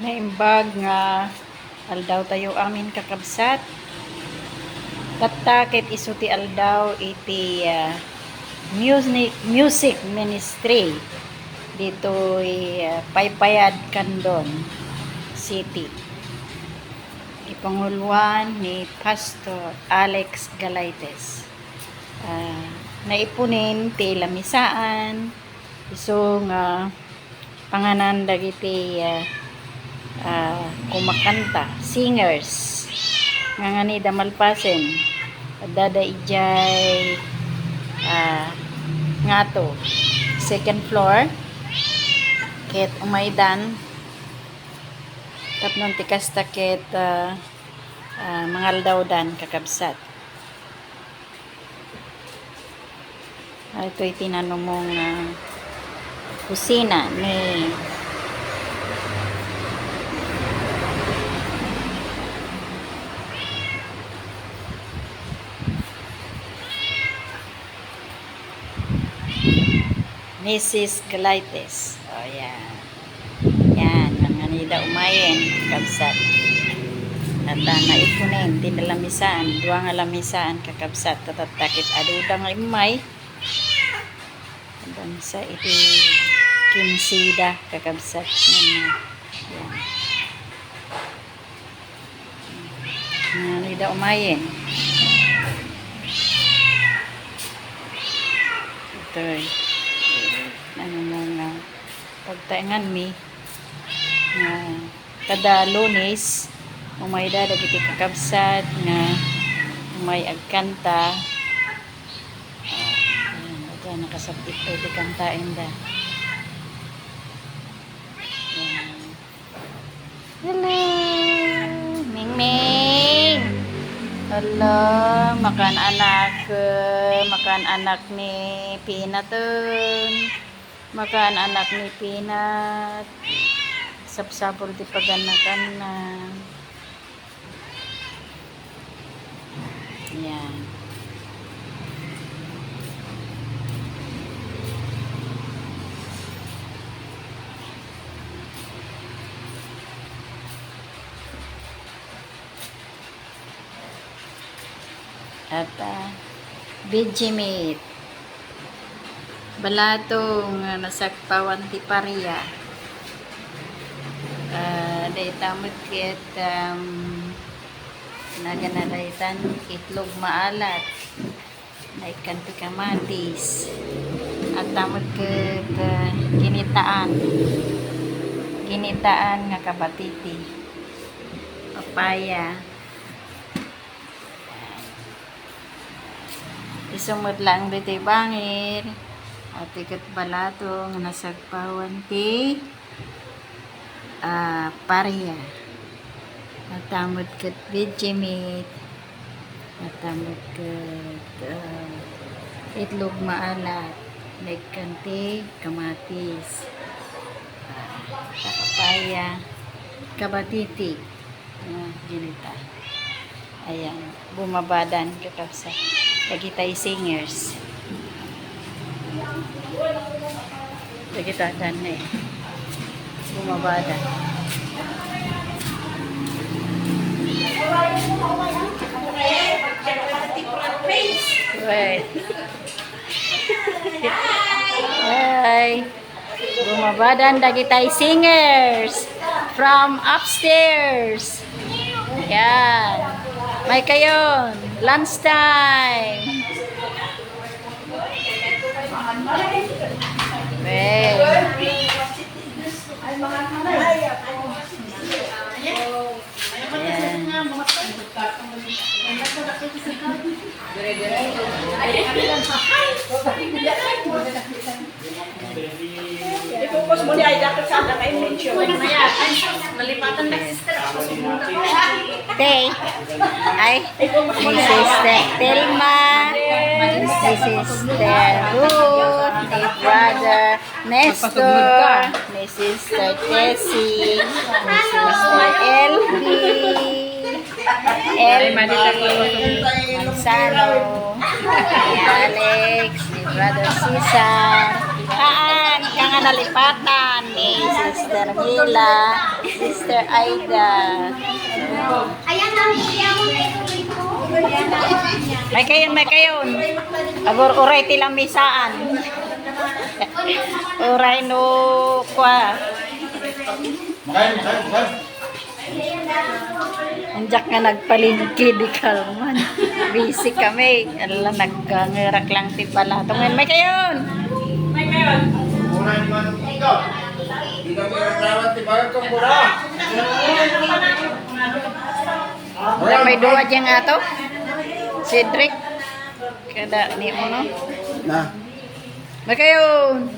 Naimbag nga aldaw tayo amin kakabsat. Tatakit isuti aldaw iti music ministry dito Paypayad Candon City. Ipanguluan ni Pastor Alex Galaites. Naipunin ti lamisaan isong panganan dagiti kumakanta, singers nga ni damalpasen dada ijay ngato second floor ket umaydan tapnon tikasta ket mangal dawdan kakabsat. Ito itinanong mong kusina ni Mrs. Galaites. O, yan. Yan. Ang nida umayin. Kakabsat. At naipunin. Tinalamisaan. Duwa nga lamisaan. Kakabsat. Tatatakit. Adudang imay. Hanggang sa iti kinsida. Kakabsat. Yan. Ang nida umayin. Ito mga pagtaingan mi nga kada Lunes umayda dagiti kakabsat nga umay agkanta ayan nakasabit ko iti kantain da. Hello Mingming. Hello makan anak ni Pinatun. Makan anak ni Pinat. Sapsapol di paganakan na. Yan. At Benjamin balatong nasagpawan ti Paria. Daytamot ket naganadaytan itlog maalat naikan ti kamatis at tamot ket ginitaan nga kabatiti papaya. Isumod lang dito bangir at ikat balato nga nasagpawan ti Paria. Natamod kat Benjamin. Natamod kat itlog maalat. Nagkanti kamatis. Papaya. Kabatiti. Ginita. Ayan. Bumabadan kakabsa. Dagitay singers. Dagita dan na eh. Bumabada. Right. Hi. Bumabadan dagitay singers from upstairs. Yan. May kayon. Lunch time. Ipupos mo niya ay dapat sana kayo mention. Malipatan na sister. Tay. Ay, ni Sister Telma, ni Sister Ruth, ni Brother Nestor, ni Sister Tessie, ni Sister Elvie, Manzano, ni Alex, ni Brother Cesar, kang nalipatan ni Sister Mila, Sister Aida. Ayan ang iya mo na ito. May kayon. Agor uray tilang misaan. Uray no kwa. Anjak nga nagpalingki di kalman. Busy kami. Ala naggangerak lang ti pala. Tungin may kayon. May kayon. May dua dyan nga to. Cedric. Kada ni mo no. Nah. May kayon.